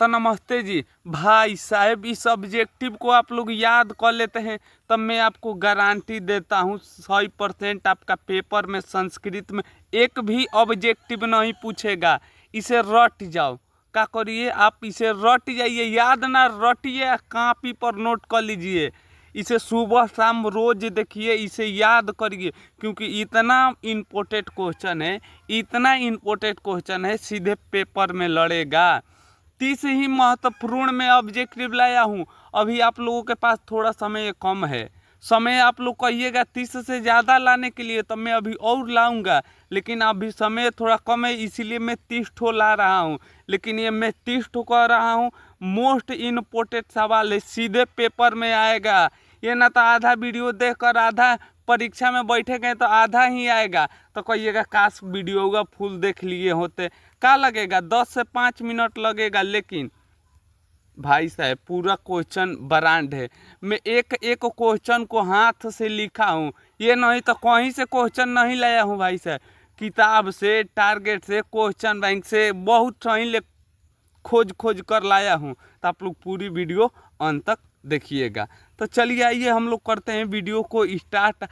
तो नमस्ते जी। भाई साहब, इस ऑब्जेक्टिव को आप लोग याद कर लेते हैं तब मैं आपको गारंटी देता हूँ 100% आपका पेपर में संस्कृत में एक भी ऑब्जेक्टिव नहीं पूछेगा। इसे रट जाओ। क्या करिए आप, इसे रट जाइए, याद ना रटिए, कॉपी पर नोट कर लीजिए। इसे सुबह शाम रोज देखिए, इसे याद करिए, क्योंकि इतना इम्पोर्टेंट क्वेश्चन है, इतना इम्पोर्टेंट क्वेश्चन है, सीधे पेपर में लड़ेगा। 30 ही महत्वपूर्ण में ऑब्जेक्टिव लाया हूँ। अभी आप लोगों के पास थोड़ा समय कम है। समय आप लोग कहिएगा 30 से ज़्यादा लाने के लिए, तो मैं अभी और लाऊंगा, लेकिन अभी समय थोड़ा कम है, इसीलिए मैं 30 ठो ला रहा हूँ। लेकिन ये मैं 30 ठो कर रहा हूँ। मोस्ट इम्पोर्टेंट सवाल है, सीधे पेपर में आएगा। ये ना तो आधा वीडियो देखकर आधा परीक्षा में बैठे गए तो आधा ही आएगा, तो कहिएगा काश वीडियो का फुल देख लिए होते। क्या लगेगा, 10 से 5 मिनट लगेगा, लेकिन भाई साहब पूरा क्वेश्चन ब्रांड है। मैं एक एक क्वेश्चन को हाथ से लिखा हूँ, ये नहीं तो कहीं से क्वेश्चन नहीं लाया हूँ भाई साहब। किताब से, टारगेट से, क्वेश्चन बैंक से बहुत सही ले खोज खोज कर लाया हूँ। तो आप लोग पूरी वीडियो अंत तक देखिएगा। तो चलिए आइए हम लोग करते हैं वीडियो को स्टार्ट।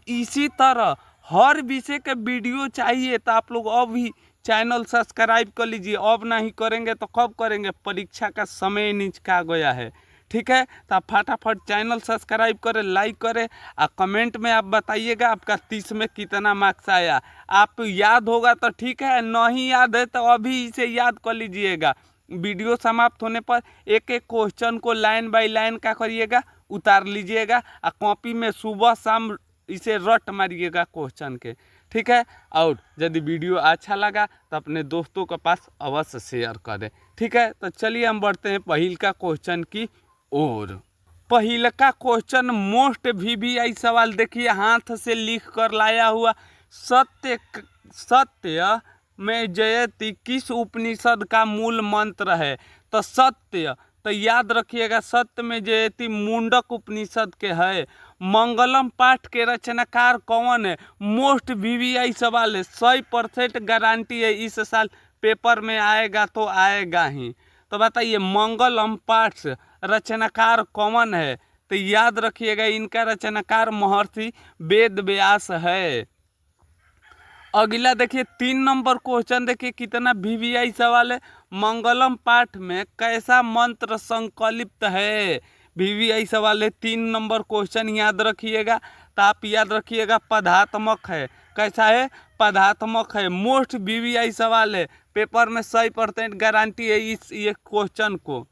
इसी तरह हर विषय के वीडियो चाहिए तो आप लोग अभी चैनल सब्सक्राइब कर लीजिए। अब नहीं करेंगे तो कब करेंगे, परीक्षा का समय निकल गया है। ठीक है, तो आप फटाफट चैनल सब्सक्राइब करें, लाइक करें और कमेंट में आप बताइएगा आपका 30 में कितना मार्क्स आया। आप याद होगा तो ठीक है, नहीं याद है तो अभी इसे याद कर लीजिएगा। वीडियो समाप्त होने पर एक एक क्वेश्चन को लाइन बाय लाइन क्या करिएगा, उतार लीजिएगा और कॉपी में सुबह शाम इसे रट मारिएगा क्वेश्चन के। ठीक है, और यदि वीडियो अच्छा लगा तो अपने दोस्तों के पास अवश्य शेयर करें। ठीक है, तो चलिए हम बढ़ते हैं पहिल का क्वेश्चन की ओर। पहिल का क्वेश्चन मोस्ट वीवीआई सवाल देखिए, हाथ से लिख कर लाया हुआ। सत्य सत्य में जयति किस उपनिषद का मूल मंत्र है? तो सत्य, तो याद रखिएगा सत्य में जयति मुंडक उपनिषद के है। मंगलम पाठ के रचनाकार कौन है? मोस्ट वीवीआई सवाल है, 100% गारंटी है इस साल पेपर में आएगा तो आएगा ही। तो बताइए मंगलम पाठ रचनाकार कौन है? तो याद रखिएगा इनका रचनाकार महर्षि वेद व्यास है। अगला देखिए 3 नंबर क्वेश्चन, देखिए कितना वीवीआई सवाल है। मंगलम पाठ में कैसा मंत्र संकलित है? वीवीआई सवाल है, 3 नंबर क्वेश्चन याद रखिएगा। तो आप याद रखिएगा पदात्मक है। कैसा है? पदात्मक है। मोस्ट वीवीआई सवाल है, पेपर में 100% गारंटी है इस ये क्वेश्चन को।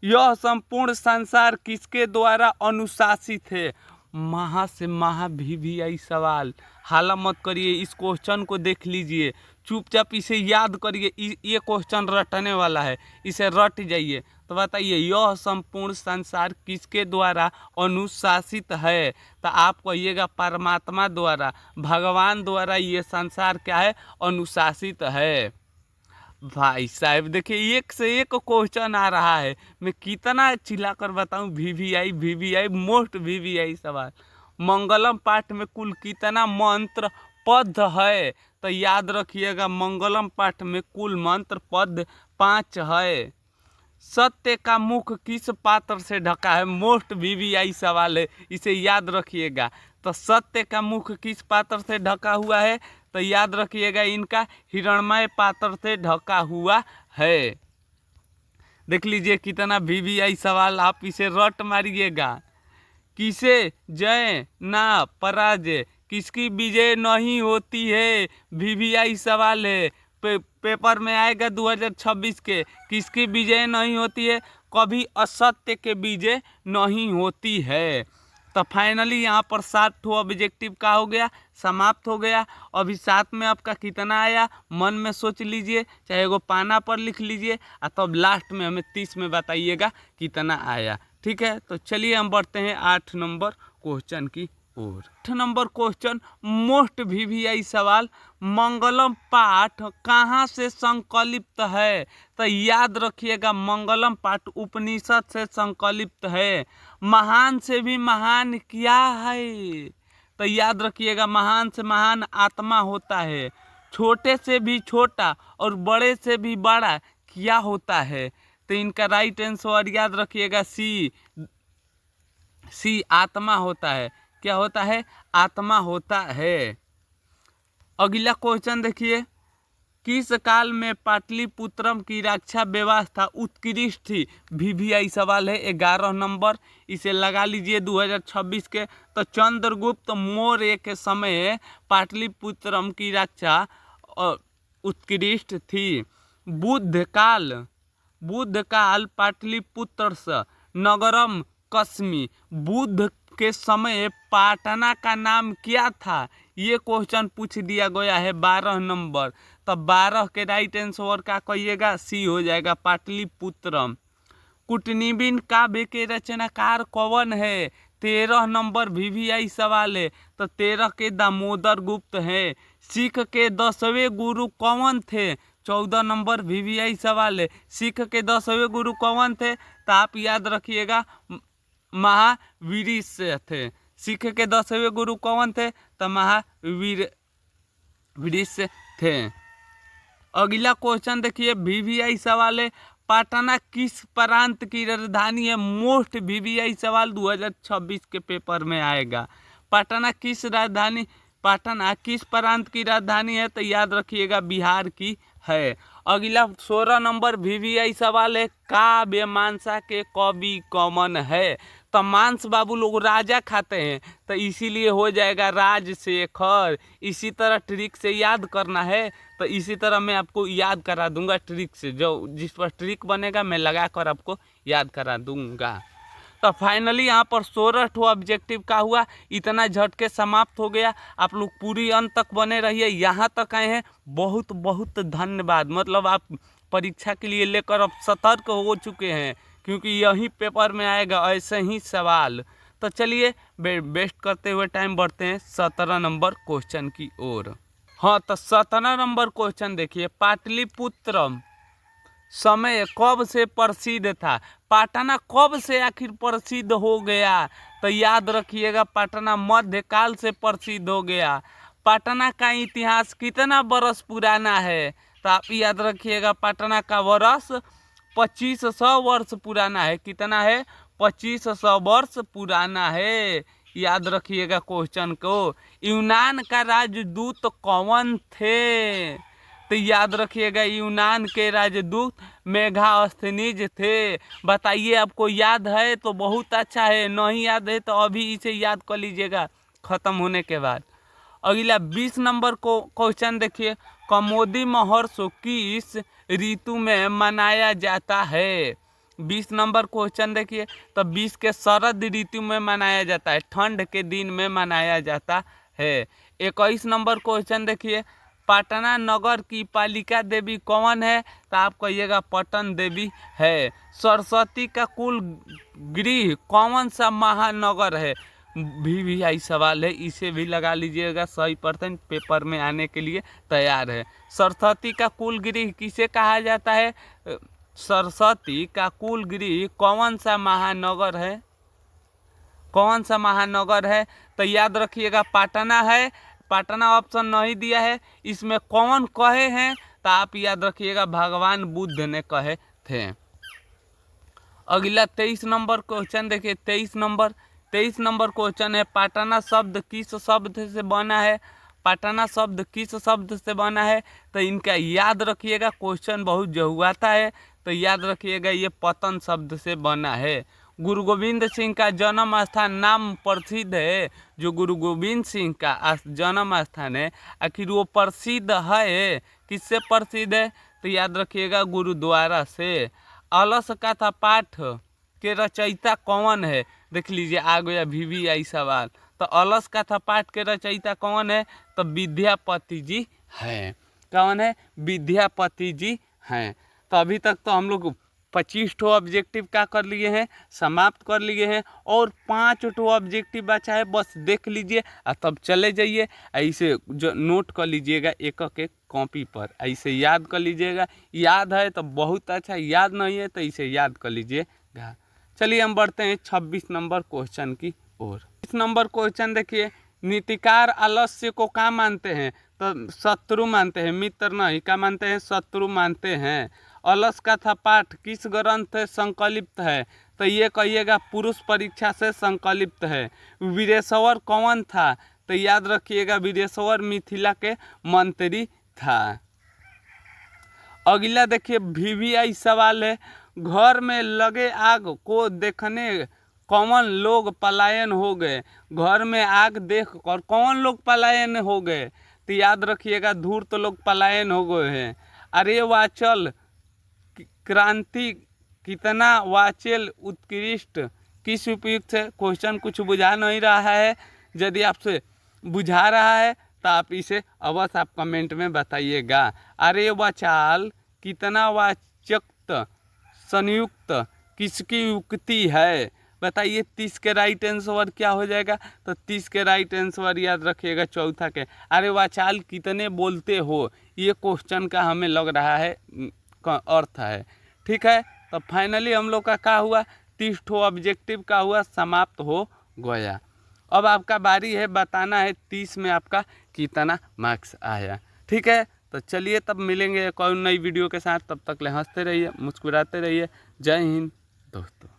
यह संपूर्ण संसार किसके द्वारा अनुशासित है? महा से महा वीवीआई सवाल, हाला मत करिए, इस क्वेश्चन को देख लीजिए, चुपचाप इसे याद करिए। ये क्वेश्चन रटने वाला है, इसे रट जाइए। तो बताइए यह संपूर्ण संसार किसके द्वारा अनुशासित है? तो आप कहिएगा परमात्मा द्वारा, भगवान द्वारा ये संसार क्या है, अनुशासित है। भाई साहब देखिए एक से एक क्वेश्चन आ रहा है, मैं कितना चिल्लाकर बताऊं, वीवीआई वीवीआई मोस्ट वीवीआई सवाल। मंगलम पाठ में कुल कितना मंत्र पद है? तो याद रखिएगा मंगलम पाठ में कुल मंत्र पद 5 है। सत्य का मुख किस पात्र से ढका है? मोस्ट वीवीआई सवाल है, इसे याद रखिएगा। तो सत्य का मुख किस पात्र से ढका हुआ है? तो याद रखिएगा इनका हिरण्मय पात्र से ढका हुआ है। देख लीजिए कितना वीवीआई सवाल, आप इसे रट मारिएगा। किसे जय ना पराजय, किसकी विजय नहीं होती है? वीवीआई सवाल है, पेपर में आएगा 2026 के। किसकी विजय नहीं होती है? कभी असत्य के विजय नहीं होती है। तो फाइनली यहाँ पर 7 ऑब्जेक्टिव का हो गया, समाप्त हो गया। अभी साथ में आपका कितना आया मन में सोच लीजिए, चाहे वो पाना पर लिख लीजिए, और तब लास्ट में हमें 30 में बताइएगा कितना आया। ठीक है, तो चलिए हम बढ़ते हैं 8 नंबर क्वेश्चन की ओर। 8 नंबर क्वेश्चन मोस्ट वीवीआई सवाल, मंगलम पाठ कहाँ से संकलित है? तो याद रखिएगा मंगलम पाठ उपनिषद से संकलित है। महान से भी महान क्या है? तो याद रखिएगा महान से महान आत्मा होता है। छोटे से भी छोटा और बड़े से भी बड़ा क्या होता है? तो इनका राइट आंसर याद रखिएगा सी। सी आत्मा होता है। क्या होता है? आत्मा होता है। अगला क्वेश्चन देखिए, किस काल में पाटलिपुत्रम की रक्षा व्यवस्था उत्कृष्ट थी? VVI सवाल है, 11 नंबर। इसे लगा लीजिए 2026 के। तो चंद्रगुप्त मौर्य के समय पाटलिपुत्रम की रक्षा उत्कृष्ट थी। बुद्ध काल पाटलिपुत्र से नगरम कस्मी। बुद्ध के समय पाटना का नाम क्या था? ये क्वेश्चन पूछ दिया गया है 12 नंबर। तब 12 के राइट आंसर का कहिएगा सी हो जाएगा, पाटलिपुत्रम। कुटनिबिन काव्य के रचनाकार कौन है? 13 नंबर VVI सवाल है। तो 13 के दामोदर गुप्त हैं। सिख के 10वें गुरु कौन थे? 14 नंबर VVI सवाल है। सिख के 10वें गुरु कौन थे? तो आप याद रखिएगा महावीर से थे। सिख के 10वें गुरु कौन थे? तो महावीर से थे। अगला क्वेश्चन देखिए, VVI सवाल है, पाटना किस प्रांत की राजधानी है? मोस्ट VVI सवाल 2026 के पेपर में आएगा। पाटना किस प्रांत की राजधानी है? तो याद रखिएगा बिहार की है। अगला 16 नंबर VVI सवाल है, काव्य मीमांसा के कवि कौन है? तो मांस बाबू लोग राजा खाते हैं, तो इसीलिए हो जाएगा राजशेखर। इसी तरह ट्रिक से याद करना है, तो इसी तरह मैं आपको याद करा दूंगा ट्रिक से। जो जिस पर ट्रिक बनेगा मैं लगा कर आपको याद करा दूंगा। तो फाइनली यहाँ पर 16 ऑब्जेक्टिव का हुआ। इतना झटके समाप्त हो गया। आप लोग पूरी अंत तक बने रहिए। यहाँ तक आए हैं, बहुत बहुत धन्यवाद। मतलब आप परीक्षा के लिए लेकर अब सतर्क हो चुके हैं, क्योंकि यही पेपर में आएगा ऐसे ही सवाल। तो चलिए बेस्ट करते हुए टाइम बढ़ते हैं 17 नंबर क्वेश्चन की ओर। हाँ, तो 17 नंबर क्वेश्चन देखिए, पाटलिपुत्रम समय कब से प्रसिद्ध था? पाटना कब से आखिर प्रसिद्ध हो गया? तो याद रखिएगा पटना मध्यकाल से प्रसिद्ध हो गया। पटना का इतिहास कितना बरस पुराना है? तो आप याद रखिएगा पटना का वर्ष 2500 वर्ष पुराना है। कितना है? 2500 वर्ष पुराना है। याद रखिएगा क्वेश्चन को। यूनान का राजदूत कौन थे? तो याद रखिएगा यूनान के राजदूत मेगास्थनीज थे। बताइए, आपको याद है तो बहुत अच्छा है, नहीं याद है तो अभी इसे याद कर लीजिएगा खत्म होने के बाद। अगला 20 नंबर को क्वेश्चन देखिए, कमोदी महोत्सव किस ऋतु में मनाया जाता है? 20 नंबर क्वेश्चन देखिए, तो 20 के शरद ऋतु में मनाया जाता है, ठंड के दिन में मनाया जाता है। 21 नंबर क्वेश्चन देखिए, पटना नगर की पालिका देवी कौन है? तो आप कहिएगा पटन देवी है। सरस्वती का कुल गृह कौन सा महानगर है? VVI सवाल है, इसे भी लगा लीजिएगा, 100% पेपर में आने के लिए तैयार है। सरस्वती का कुल गृह किसे कहा जाता है? सरस्वती का कुल गृह कौन सा महानगर है? कौन सा महानगर है? तो याद रखिएगा पटना है। पटना ऑप्शन नहीं दिया है। इसमें कौन कहे हैं? तो आप याद रखिएगा भगवान बुद्ध ने कहे थे। अगला 23 नंबर क्वेश्चन देखिए, 23 नंबर क्वेश्चन है, पटना शब्द किस शब्द से बना है? पटना शब्द किस शब्द से बना है? तो इनका याद रखिएगा, क्वेश्चन बहुत जहुआता है, तो याद रखिएगा ये पतन शब्द से बना है। गुरु गोविंद सिंह का जन्म स्थान नाम प्रसिद्ध है। जो गुरु गोविंद सिंह का जन्म स्थान है, आखिर वो प्रसिद्ध है किससे प्रसिद्ध है? तो याद रखिएगा गुरुद्वारा से। अलस कथा पाठ के रचयिता कौन है? देख लीजिए आ गया VVI सवाल। तो अलस कथा पाठ के रचयिता कौन है? तो विद्यापति जी हैं। कौन है? विद्यापति जी हैं। तो अभी तक तो हम लोग 25 ऑब्जेक्टिव का कर लिए हैं, समाप्त कर लिए हैं, और 5 ऑब्जेक्टिव बचा है, बस देख लीजिए और तब चले जाइए। ऐसे जो नोट कर लीजिएगा एक एक कॉपी पर, ऐसे याद कर लीजिएगा। याद है तो बहुत अच्छा, याद नहीं है तो इसे याद कर लीजिएगा। चलिए हम बढ़ते हैं 26 नंबर क्वेश्चन की ओर। इस नंबर क्वेश्चन देखिए, नीतिकार आलस्य को क्या मानते हैं? तो शत्रु मानते हैं, मित्र नहीं। क्या मानते हैं? शत्रु मानते हैं। अलस का था पाठ किस ग्रंथ से संकलित है, तो ये कहिएगा पुरुष परीक्षा से संकलित है। वीरेश्वर कौन था, तो याद रखिएगा वीरेश्वर मिथिला के मंत्री था। अगला देखिए वीवीआई सवाल है, घर में लगे आग को देखने कौन लोग पलायन हो गए। घर में आग देख कर कौन लोग पलायन हो गए, तो याद रखिएगा धूर्त लोग पलायन हो गए हैं। अरे वाचल क्रांति कितना वाचल उत्कृष्ट किस उपयुक्त है, क्वेश्चन कुछ बुझा नहीं रहा है। यदि आपसे बुझा रहा है तो आप इसे अवश्य आप कमेंट में बताइएगा। अरे वाचाल कितना वाचक संयुक्त किसकी युक्ति है, बताइए 30 के राइट आंसर क्या हो जाएगा, तो 30 के राइट आंसर याद रखिएगा चौथा के। अरे वाचाल कितने बोलते हो, ये क्वेश्चन का हमें लग रहा है का अर्थ है। ठीक है, तो फाइनली हम लोग का क्या हुआ, 30 ठो ऑब्जेक्टिव का हुआ समाप्त हो गया। अब आपका बारी है बताना है 30 में आपका कितना मार्क्स आया। ठीक है, तो चलिए तब मिलेंगे कोई नई वीडियो के साथ, तब तक ले हंसते रहिए मुस्कुराते रहिए। जय हिंद दोस्तों।